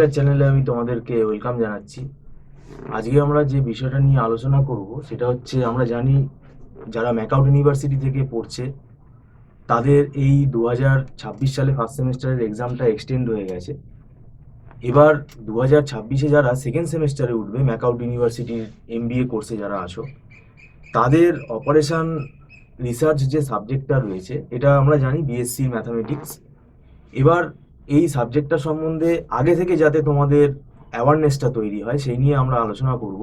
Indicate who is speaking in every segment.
Speaker 1: Speaker চ্যানেলে আমি তোমাদেরকে ওয়েলকাম জানাচ্ছি। আজকে আমরা যে বিষয়টা নিয়ে আলোচনা করব সেটা হচ্ছে, আমরা জানি যারা ম্যাকআউট ইউনিভার্সিটি থেকে পড়ছে তাদের এই 2026 সালে ফার্স্ট সেমিস্টারের এক্সামটা এক্সটেন্ড হয়ে গেছে। এবার 2026-এ যারা সেকেন্ড সেমিস্টারে উঠবে ম্যাকআউট ইউনিভার্সিটির এমবিএ কোর্সে যারা আছো, তাদের অপারেশন রিসার্চ যে সাবজেক্টটা রয়েছে, এটা আমরা জানি বিএসসি ম্যাথামেটিক্স। এবার এই সাবজেক্টটা সম্বন্ধে আগে থেকে যাতে তোমাদের অ্যাওয়ারনেসটা তৈরি হয় সেই নিয়ে আমরা আলোচনা করব।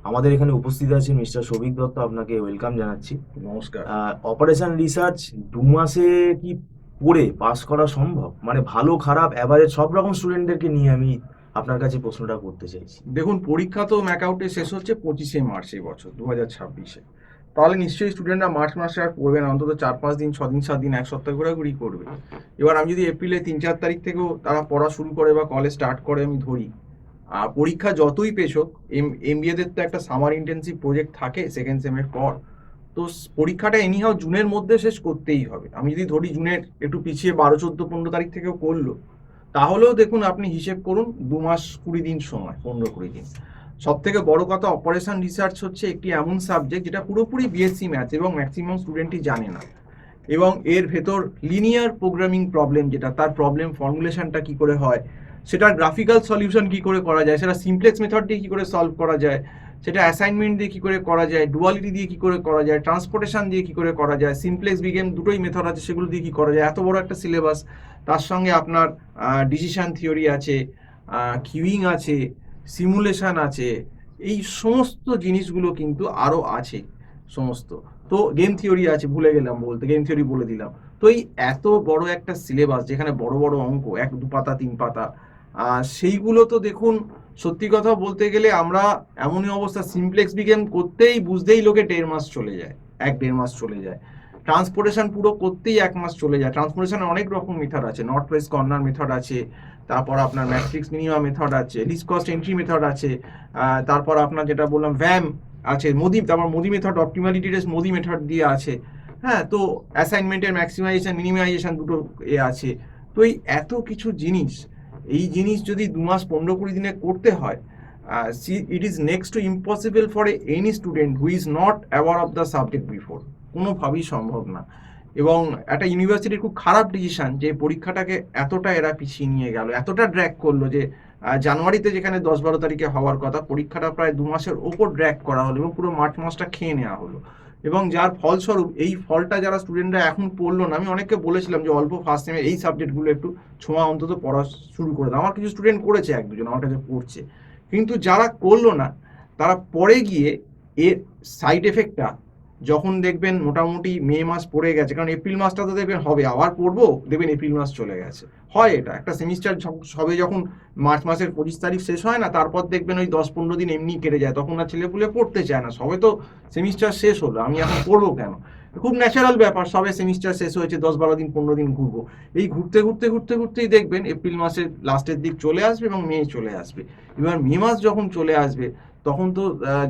Speaker 1: আমাদের এখানে উপস্থিত আছেন মিস্টার সৌভিক দত্ত, আপনাকে ওয়েলকাম জানাচ্ছি।
Speaker 2: নমস্কার।
Speaker 1: অপারেশন রিসার্চ 2 মাসে কি পড়ে পাস করা সম্ভব? মানে ভালো খারাপ অ্যাভারেজ সব রকম স্টুডেন্টদেরকে নিয়ে আমি আপনার কাছে প্রশ্নটা করতে চাইছি।
Speaker 2: দেখুন, পরীক্ষা তো ম্যাকআউটে শেষ হচ্ছে 25শে মার্চ এই বছর 2026-এ। তাহলে নিশ্চয়ই স্টুডেন্টরা মার্চ মাসে আর পড়বে না, অন্তত 4-5 দিন, 6 দিন 7 দিন, এক সপ্তাহ ঘোরাঘুরি করবে। এবার আমি যদি এপ্রিলে 3-4 তারিখ থেকেও তারা পড়া শুরু করে বা কলেজ স্টার্ট করে আমি ধরি, আর পরীক্ষা যতই পেছোক, এমবিএদের তো একটা সামার ইন্টেন্সিভ প্রজেক্ট থাকে সেকেন্ড সেমের পর। তো পরীক্ষাটা এনিহাও জুনের মধ্যে শেষ করতেই হবে। আমি যদি ধরি জুনের একটু পিছিয়ে 12, 14, 15 তারিখ থেকেও করলো, তাহলেও দেখুন আপনি হিসেব করুন 2 মাস 20 দিন সময়, 15-20 দিন। সব থেকে বড় কথা, অপারেশন রিসার্চ হচ্ছে একটি এমন সাবজেক্ট যেটা পুরোপুরি বিএসসি ম্যাথ এবং ম্যাক্সিমাম স্টুডেন্টই জানে না। এবং এর ভেতর লিনিয়ার প্রোগ্রামিং প্রবলেম, যেটা তার প্রবলেম ফর্মুলেশনটা কি করে হয়, সেটার গ্রাফিক্যাল সলিউশন কি করে করা যায়, সেটা সিমপ্লেক্স মেথড দিয়ে কি করে সলভ করা যায়, সেটা অ্যাসাইনমেন্ট দিয়ে কি করে করা যায়, ডুয়ালিটি দিয়ে কি করে করা যায়, ট্রান্সপোর্টেশন দিয়ে কি করে করা যায়, সিমপ্লেক্স বিগেম দুটোই মেথড আছে, সেগুলো দিয়ে কি করা যায়, এত বড় একটা সিলেবাস। তার সঙ্গে আপনার ডিসিশন থিওরি আছে, কিউইং আছে, সিমুলেশন আছে, এই সমস্ত জিনিসগুলো কিন্তু আরও আছে সমস্ত। তো গেম থিওরি আছে, ভুলে গেলাম বলতে, গেম থিওরি বলে দিলাম। তো এই এত বড় একটা সিলেবাস যেখানে বড় বড় অঙ্ক 1-2 পাতা 3 পাতা, সেইগুলো তো দেখুন, সত্যি কথা বলতে গেলে আমরা এমনই অবস্থা, সিমপ্লেক্স বিগেম করতেই বুঝতেই লোকে 1.5 মাস চলে যায়, 1-1.5 মাস চলে যায়। ট্রান্সপোর্টেশন পুরো করতেই 1 মাস চলে যায়। ট্রান্সপোর্টেশনের অনেক রকম মেথড আছে, নর্থ ওয়েস্ট কর্নার মেথড আছে, তারপর আপনার ম্যাট্রিক্স মিনিমাম মেথড আছে, লিস্ট কস্ট এন্ট্রি মেথড আছে, তারপর আপনার যেটা বললাম ভ্যাম আছে, মোদি, তারপর Modi method, optimality test Modi method দিয়ে আছে। হ্যাঁ, তো অ্যাসাইনমেন্টের ম্যাক্সিমাইজেশন মিনিমাইজেশন দুটো আছে। তো এই এত কিছু জিনিস, এই জিনিস যদি 2 মাস 15-20 দিনে করতে হয়, it is next to impossible for any student who is not aware of the subject before. কোনোভাবেই সম্ভব না। এবং একটা ইউনিভার্সিটির খুব খারাপ ডিসিশন যে পরীক্ষাটাকে এতটা এরা পিছিয়ে নিয়ে গেল, এতটা ড্র্যাগ করলো যে জানুয়ারিতে যেখানে 10-12 তারিখে হওয়ার কথা, পরীক্ষাটা প্রায় 2 মাসের ওপর ড্র্যাগ করা হলো এবং পুরো মার্চ মাসটা খেয়ে নেওয়া হলো। এবং যার ফলস্বরূপ এই ফলটা যারা স্টুডেন্টরা এখন পড়লো না, আমি অনেককে বলেছিলাম যে অল্প ফার্স্ট সেমে এই সাবজেক্টগুলো একটু ছোঁয়া অন্তত পড়া শুরু করে দাও। আমার কিছু স্টুডেন্ট করেছে, 1-2 জন আমার কাছে পড়ছে। কিন্তু যারা করলো না, তারা পরে গিয়ে এর সাইড এফেক্টটা যখন দেখবেন মোটামুটি মে মাস পড়ে গেছে, কারণ এপ্রিল মাসটা তো দেখবেন হবে আবার পড়বো, দেখবেন এপ্রিল মাস চলে গেছে। হয় এটা একটা সেমিস্টার সবে যখন মার্চ মাসের 25 তারিখ শেষ হয় না, তারপর দেখবেন ওই 10-15 দিন এমনি কেটে যায়, তখন আর ছেলেপুলে পড়তে চায় না, সবে তো সেমিস্টার শেষ হলো, আমি এখন পড়বো কেন। খুব ন্যাচারাল ব্যাপার, সবে সেমিস্টার শেষ হয়েছে, 10-12 দিন 15 দিন ঘুরবো। এই ঘুরতে ঘুরতে ঘুরতে ঘুরতেই দেখবেন এপ্রিল মাসের লাস্টের দিক চলে আসবে এবং মে চলে আসবে। এবার মে মাস যখন চলে আসবে, তখন তো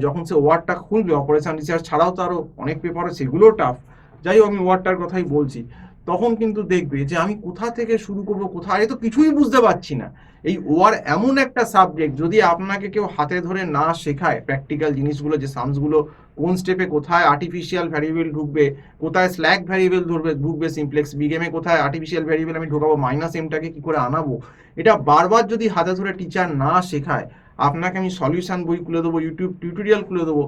Speaker 2: যখন সে ওয়ার্ডটা খুলবে, অপারেশন রিসার্চ ছাড়াও তো আরও অনেক পেপার আছে, সেগুলোও টাফ। যাই হোক, আমি ওয়ার্ডটার কথাই বলছি। তখন কিন্তু দেখবে যে আমি কোথা থেকে শুরু করবো, কোথায়, তো কিছুই বুঝতে পারছি না। এই ওয়ার এমন একটা সাবজেক্ট, যদি আপনাকে কেউ হাতে ধরে না শেখায় প্র্যাকটিক্যাল জিনিসগুলো, যে সামসগুলো কোন স্টেপে কোথায় আর্টিফিশিয়াল ভ্যারিয়েবল ঢুকবে, কোথায় স্ল্যাক ভ্যারিয়েবল ঢুকবে সিমপ্লেক্স বিগেমে, কোথায় আর্টিফিশিয়াল ভ্যারিয়েবল আমি ঢোকাবো, মাইনাস এমটাকে কি করে আনাবো, এটা বারবার যদি হাতে ধরে টিচার না শেখায়, আপনাকে আমি সলিউশন বই খুলে দেবো, ইউটিউব টিউটোরিয়াল খুলে দেবো,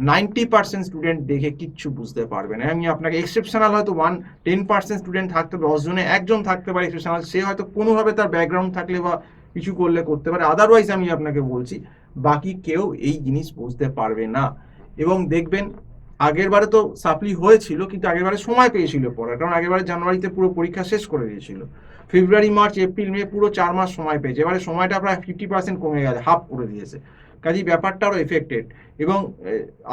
Speaker 2: 90% স্টুডেন্ট দেখে কিচ্ছু বুঝতে পারবে না। আমি আপনাকে এক্সেপশনাল হয়তো 10% স্টুডেন্ট থাকতে, 10 জনে 1 জন থাকতে পারে এক্সেপশনাল, সে হয়তো কোনোভাবে তার ব্যাকগ্রাউন্ড থাকলে বা কিছু করলে করতে পারে, আদারওয়াইজ আমি আপনাকে বলছি বাকি কেউ এই জিনিস বুঝতে পারবে না। এবং দেখবেন আগের বারে তো সাপ্লি হয়েছিল, কিন্তু আগের বারে সময় পেয়েছিল পড়ার, কারণ আগের বারে জানুয়ারিতে পুরো পরীক্ষা শেষ করে দিয়েছিল। ফেব্রুয়ারি মার্চ এপ্রিল মে পুরো 4 মাস সময় পেয়েছে, এবারে সময়টা প্রায় 50% কমে গেছে, হাফ করে দিয়েছে। কাজেই ব্যাপারটারও এফেক্টেড। এবং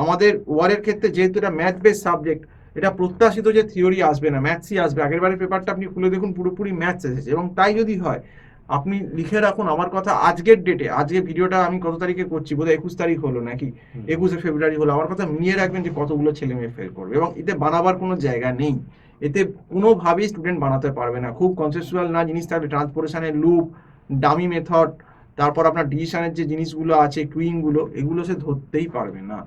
Speaker 2: আমাদের ওয়ারের ক্ষেত্রে যেহেতু এটা ম্যাথ বেস সাবজেক্ট, এটা প্রত্যাশিত যে থিওরি আসবে না, ম্যাথসই আসবে। আগের বারের পেপারটা আপনি খুলে দেখুন, পুরোপুরি ম্যাথস এসেছে। এবং তাই যদি হয়, আপনি লিখে রাখুন আমার কথা, আজকের ডেটে, আজকে ভিডিওটা আমি কত তারিখে করছি, বোধহয় 21 তারিখ হলো নাকি 21শে ফেব্রুয়ারি হলো, আমার কথা নিয়ে রাখবেন যে কতগুলো ছেলে মেয়ে ফেল করবে। এবং এতে বানাবার কোনো জায়গা নেই, এতে কোনোভাবেই স্টুডেন্ট বানাতে পারবে না। খুব কনসেপচুয়াল না জিনিস থাকলে, ট্রান্সপোর্টেশনের লুপ, ডামি মেথড, তারপর আপনার ডিসিশনের যে জিনিসগুলো আছে, কুইংগুলো, এগুলো সে ধরতেই পারবে না।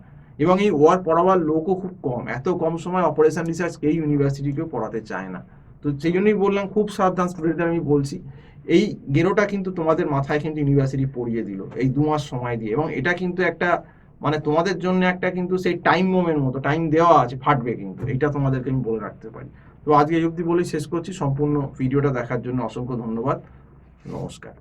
Speaker 2: এবং এই ওয়ার্ড পড়াবার লোকও খুব কম, এত কম সময় অপারেশন রিসার্চ এই ইউনিভার্সিটিকেও পড়াতে চায় না। তো সেই জন্যই বললাম, খুব সাবধান স্টুডেন্টদের আমি বলছি, এই গেরোটা কিন্তু তোমাদের মাথায় কিন্তু ইউনিভার্সিটি পড়িয়ে দিল এই 2 মাস সময় দিয়ে। এবং এটা কিন্তু একটা মানে তোমাদের জন্য একটা কিন্তু সেই টাইম মোমের মতো, টাইম দেওয়া আছে, ফাটবে কিন্তু, এটা তোমাদেরকে আমি বলে রাখতে পারি। তো আজকে এই অবধি বলেই শেষ করছি। সম্পূর্ণ ভিডিওটা দেখার জন্য অসংখ্য ধন্যবাদ। নমস্কার।